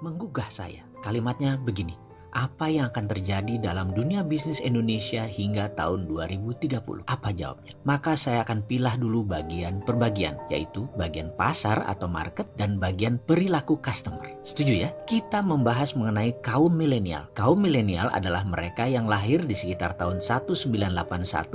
menggugah saya. Kalimatnya begini, apa yang akan terjadi dalam dunia bisnis Indonesia hingga tahun 2030? Apa jawabnya? Maka saya akan pilah dulu bagian per bagian, yaitu bagian pasar atau market dan bagian perilaku customer. Setuju ya? Kita membahas mengenai kaum milenial. Kaum milenial adalah mereka yang lahir di sekitar tahun 1981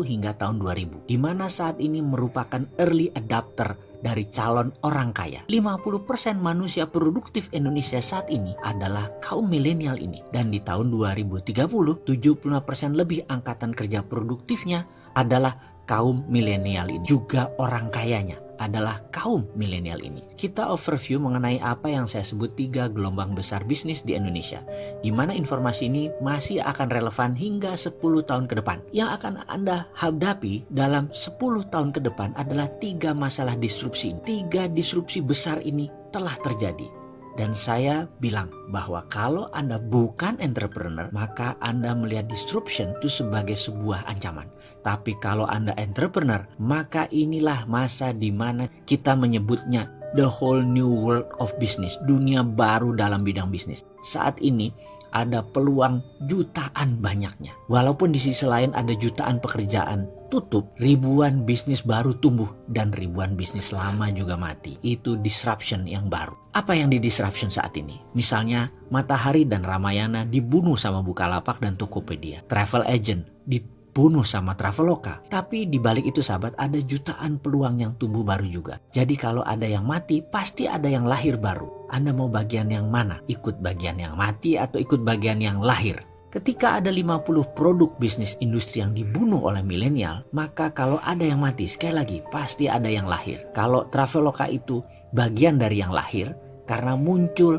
hingga tahun 2000, di mana saat ini merupakan early adopter dari calon orang kaya. 50% manusia produktif Indonesia saat ini adalah kaum milenial ini. Dan di tahun 2030, 75% lebih angkatan kerja produktifnya adalah kaum milenial ini. Juga orang kayanya adalah kaum milenial ini. Kita overview mengenai apa yang saya sebut 3 gelombang besar bisnis di Indonesia, di mana informasi ini masih akan relevan hingga 10 tahun ke depan. Yang akan Anda hadapi dalam 10 tahun ke depan adalah 3 masalah disrupsi. 3 disrupsi besar ini telah terjadi. Dan saya bilang bahwa kalau Anda bukan entrepreneur, maka Anda melihat disruption itu sebagai sebuah ancaman. Tapi kalau Anda entrepreneur, maka inilah masa di mana kita menyebutnya the whole new world of business. Dunia baru dalam bidang bisnis. Saat ini ada peluang jutaan banyaknya. Walaupun di sisi lain ada jutaan pekerjaan tutup, ribuan bisnis baru tumbuh dan ribuan bisnis lama juga mati. Itu disruption yang baru. Apa yang di disruption saat ini? Misalnya Matahari dan Ramayana dibunuh sama Bukalapak dan Tokopedia. Travel agent dibunuh sama Traveloka. Tapi di balik itu sahabat, ada jutaan peluang yang tumbuh baru juga. Jadi kalau ada yang mati, pasti ada yang lahir baru. Anda mau bagian yang mana? Ikut bagian yang mati atau ikut bagian yang lahir? Ketika ada 50 produk bisnis industri yang dibunuh oleh milenial, maka kalau ada yang mati, sekali lagi pasti ada yang lahir. Kalau Traveloka itu bagian dari yang lahir karena muncul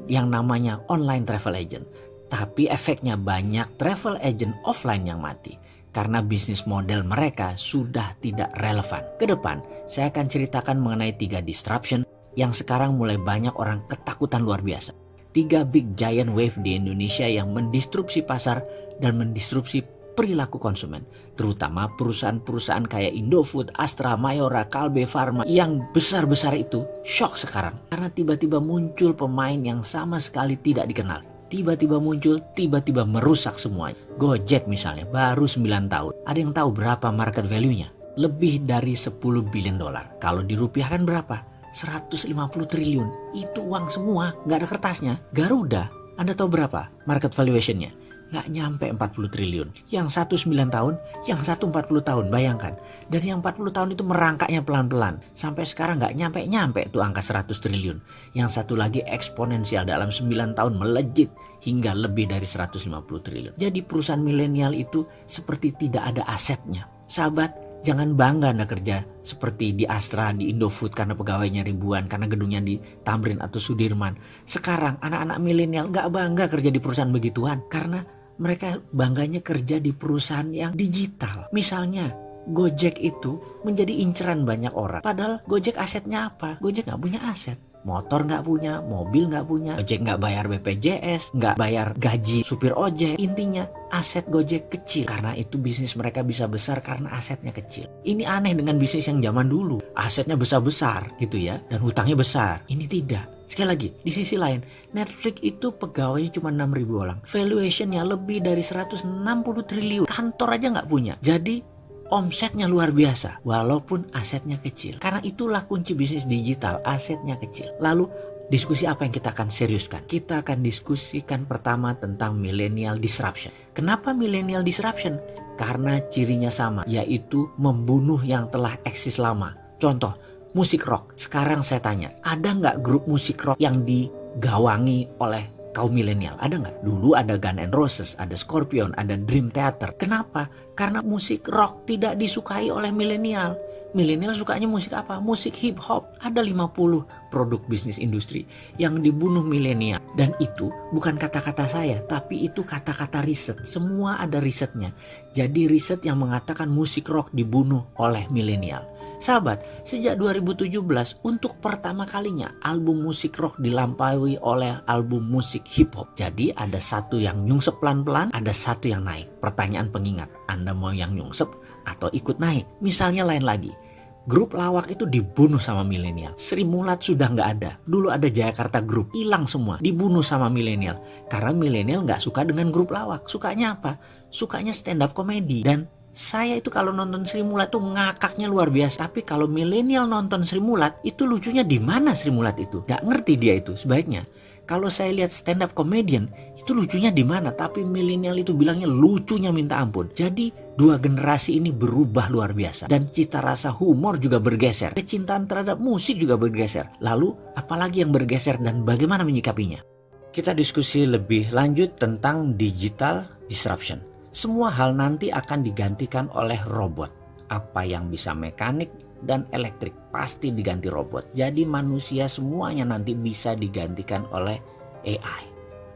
yang namanya online travel agent. Tapi efeknya banyak travel agent offline yang mati karena bisnis model mereka sudah tidak relevan. Kedepan saya akan ceritakan mengenai 3 disruption yang sekarang mulai banyak orang ketakutan luar biasa. 3 big giant wave di Indonesia yang mendisrupsi pasar dan mendisrupsi perilaku konsumen. Terutama perusahaan-perusahaan kayak Indofood, Astra, Mayora, Kalbe Farma yang besar-besar itu shock sekarang. Karena tiba-tiba muncul pemain yang sama sekali tidak dikenal. Tiba-tiba muncul, tiba-tiba merusak semuanya. Gojek misalnya baru 9 tahun. Ada yang tahu berapa market value-nya? Lebih dari 10 billion dolar. Kalau dirupiahkan berapa? 150 triliun. Itu uang semua, nggak ada kertasnya. Garuda, Anda tahu berapa market valuation-nya? Nggak nyampe 40 triliun. Yang satu 9 tahun, yang satu 40 tahun, bayangkan. Dan yang 40 tahun itu merangkaknya pelan-pelan. Sampai sekarang nggak nyampe tuh angka 100 triliun. Yang satu lagi eksponensial dalam 9 tahun melejit hingga lebih dari 150 triliun. Jadi perusahaan milenial itu seperti tidak ada asetnya. Sahabat, jangan bangga Anda kerja seperti di Astra, di Indofood karena pegawainya ribuan, karena gedungnya di Tamrin atau Sudirman. Sekarang anak-anak milenial nggak bangga kerja di perusahaan begituan karena mereka bangganya kerja di perusahaan yang digital. Misalnya Gojek itu menjadi inceran banyak orang. Padahal Gojek asetnya apa? Gojek nggak punya aset. Motor nggak punya, mobil nggak punya, Gojek nggak bayar BPJS, nggak bayar gaji supir ojek. Intinya aset Gojek kecil. Karena itu bisnis mereka bisa besar karena asetnya kecil. Ini aneh dengan bisnis yang zaman dulu. Asetnya besar-besar gitu ya, dan hutangnya besar. Ini tidak. Sekali lagi, di sisi lain, Netflix itu pegawainya cuma 6.000 orang. Valuationnya lebih dari 160 triliun. Kantor aja nggak punya. Jadi omsetnya luar biasa walaupun asetnya kecil. Karena itulah kunci bisnis digital, asetnya kecil. Lalu diskusi apa yang kita akan seriuskan? Kita akan diskusikan pertama tentang millennial disruption. Kenapa millennial disruption? Karena cirinya sama, yaitu membunuh yang telah eksis lama. Contoh, musik rock. Sekarang saya tanya, ada nggak grup musik rock yang digawangi oleh kaum milenial? Ada nggak? Dulu ada Guns N' Roses, ada Scorpion, ada Dream Theater. Kenapa? Karena musik rock tidak disukai oleh milenial. Milenial sukanya musik apa? Musik hip hop. Ada 50 produk bisnis industri yang dibunuh milenial. Dan itu bukan kata-kata saya, tapi itu kata-kata riset. Semua ada risetnya. Jadi riset yang mengatakan musik rock dibunuh oleh milenial. Sahabat, sejak 2017 untuk pertama kalinya album musik rock dilampaui oleh album musik hip hop. Jadi ada satu yang nyungsep pelan-pelan, ada satu yang naik. Pertanyaan pengingat, Anda mau yang nyungsep atau ikut naik? Misalnya lain lagi, Grup lawak itu dibunuh sama milenial. Sri Mulat sudah nggak ada. Dulu ada Jayakarta Group, hilang semua, dibunuh sama milenial. Karena milenial nggak suka dengan grup lawak. Sukanya apa? Sukanya stand up comedy. Dan saya itu kalau nonton Sri Mulat tuh ngakaknya luar biasa. Tapi kalau milenial nonton Sri Mulat, itu lucunya di mana Sri Mulat itu? Nggak ngerti dia itu sebaiknya. Kalau saya lihat stand up comedian, itu lucunya di mana? Tapi milenial itu bilangnya lucunya minta ampun. Jadi dua generasi ini berubah luar biasa. Dan cita rasa humor juga bergeser. Kecintaan terhadap musik juga bergeser. Lalu apalagi yang bergeser dan bagaimana menyikapinya? Kita diskusi lebih lanjut tentang digital disruption. Semua hal nanti akan digantikan oleh robot. Apa yang bisa mekanik dan elektrik pasti diganti robot. Jadi manusia semuanya nanti bisa digantikan oleh AI,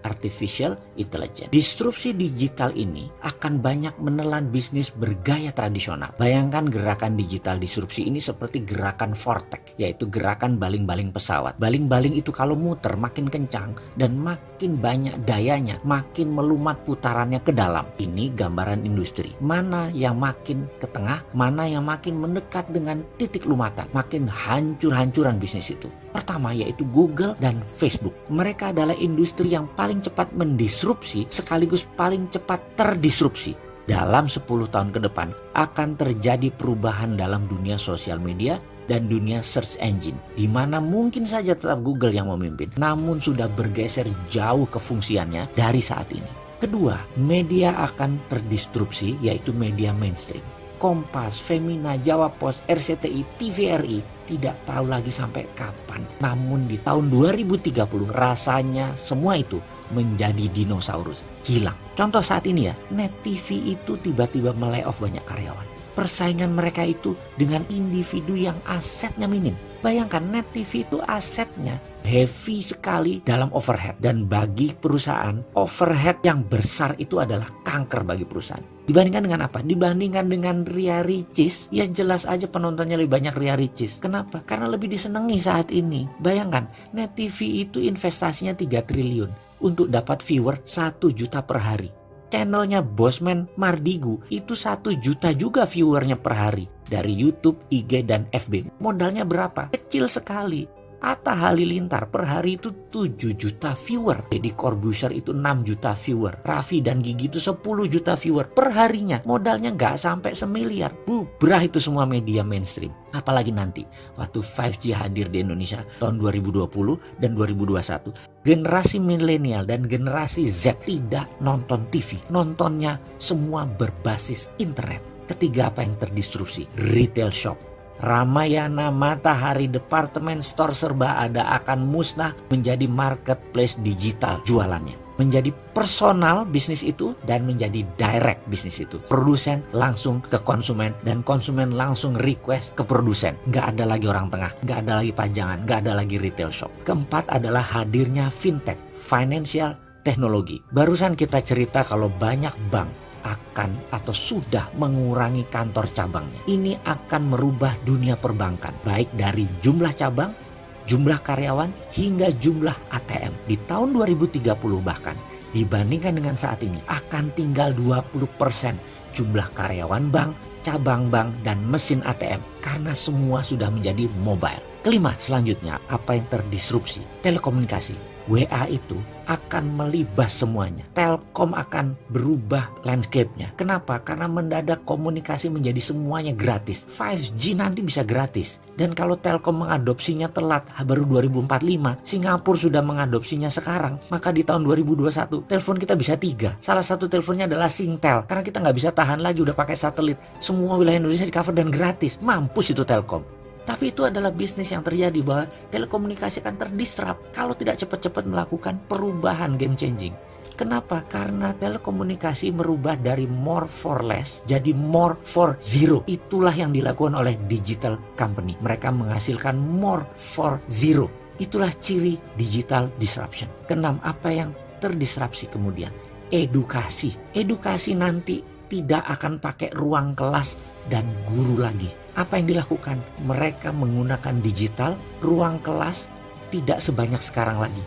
Artificial Intelligence. Disrupsi digital ini akan banyak menelan bisnis bergaya tradisional. Bayangkan gerakan digital disrupsi ini seperti gerakan vortex, yaitu gerakan baling-baling pesawat. Baling-baling itu kalau muter makin kencang dan makin banyak dayanya, makin melumat putarannya ke dalam. Ini gambaran industri. Mana yang makin ke tengah, mana yang makin mendekat dengan titik lumatan, makin hancur-hancuran bisnis itu. Pertama yaitu Google dan Facebook. Mereka adalah industri yang paling cepat mendisrupsi sekaligus paling cepat terdisrupsi. Dalam 10 tahun ke depan akan terjadi perubahan dalam dunia sosial media dan dunia search engine, di mana mungkin saja tetap Google yang memimpin, namun sudah bergeser jauh kefungsiannya dari saat ini. Kedua, media akan terdisrupsi yaitu media mainstream. Kompas, Femina, Jawa Pos, RCTI, TVRI tidak tahu lagi sampai kapan. Namun di tahun 2030 rasanya semua itu menjadi dinosaurus, hilang. Contoh saat ini ya, Net TV itu tiba-tiba melay-off banyak karyawan. Persaingan mereka itu dengan individu yang asetnya minim. Bayangkan Net TV itu asetnya heavy sekali dalam overhead. Dan bagi perusahaan, overhead yang besar itu adalah kanker bagi perusahaan. Dibandingkan dengan apa? Dibandingkan dengan Ria Ricis, ya jelas aja penontonnya lebih banyak Ria Ricis. Kenapa? Karena lebih disenangi saat ini. Bayangkan, Net TV itu investasinya 3 triliun untuk dapat viewer 1 juta per hari. Channelnya Bosman Mardigu itu 1 juta juga viewernya per hari. Dari YouTube, IG, dan FB. Modalnya berapa? Kecil sekali. Atta Halilintar per hari itu 7 juta viewer. Deddy Corbuzier itu 6 juta viewer. Raffi dan Gigi itu 10 juta viewer per harinya. Modalnya nggak sampai semiliar. Bubrah itu semua media mainstream. Apalagi nanti waktu 5G hadir di Indonesia tahun 2020 dan 2021. Generasi milenial dan generasi Z tidak nonton TV. Nontonnya semua berbasis internet. Ketiga, apa yang terdisrupsi? Retail shop. Ramayana, Matahari, departemen store serba ada akan musnah menjadi marketplace digital jualannya. Menjadi personal bisnis itu dan menjadi direct bisnis itu. Produsen langsung ke konsumen dan konsumen langsung request ke produsen. Nggak ada lagi orang tengah, nggak ada lagi pajangan, nggak ada lagi retail shop. Keempat adalah hadirnya fintech, financial technology. Barusan kita cerita kalau banyak bank akan atau sudah mengurangi kantor cabangnya. Ini akan merubah dunia perbankan, baik dari jumlah cabang, jumlah karyawan, hingga jumlah ATM. Di tahun 2030 bahkan, dibandingkan dengan saat ini, akan tinggal 20% jumlah karyawan bank, cabang bank, dan mesin ATM. Karena semua sudah menjadi mobile. Kelima, selanjutnya, apa yang terdisrupsi? Telekomunikasi. WA itu akan melibas semuanya. Telkom akan berubah landscape-nya. Kenapa? Karena mendadak komunikasi menjadi semuanya gratis. 5G nanti bisa gratis. Dan kalau Telkom mengadopsinya telat, baru 2045, Singapura sudah mengadopsinya sekarang, maka di tahun 2021, telepon kita bisa 3. Salah satu teleponnya adalah Singtel. Karena kita nggak bisa tahan lagi udah pakai satelit. Semua wilayah Indonesia di cover dan gratis. Mampus itu Telkom. Tapi itu adalah bisnis yang terjadi bahwa telekomunikasi akan terdisrupt kalau tidak cepat-cepat melakukan perubahan game changing. Kenapa? Karena telekomunikasi merubah dari more for less jadi more for zero. Itulah yang dilakukan oleh digital company. Mereka menghasilkan more for zero. Itulah ciri digital disruption. Keenam, apa yang terdisrupsi kemudian? Edukasi. Edukasi nanti tidak akan pakai ruang kelas dan guru lagi. Apa yang dilakukan? Mereka menggunakan digital, ruang kelas tidak sebanyak sekarang lagi.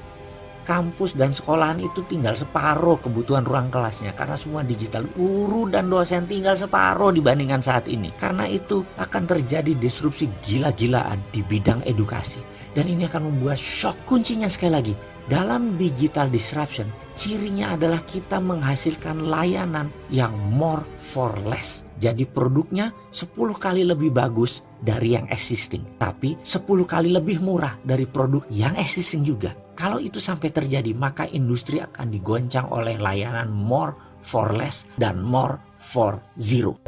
kampus dan sekolahan itu tinggal separuh kebutuhan ruang kelasnya karena semua digital. Guru dan dosen tinggal separuh dibandingkan saat ini. Karena itu akan terjadi disrupsi gila-gilaan di bidang edukasi. Dan ini akan membuat shock. Kuncinya sekali lagi, dalam digital disruption, cirinya adalah kita menghasilkan layanan yang more for less. Jadi produknya 10 kali lebih bagus dari yang existing, tapi 10 kali lebih murah dari produk yang existing juga. Kalau itu sampai terjadi, maka industri akan digoncang oleh layanan more for less dan more for zero.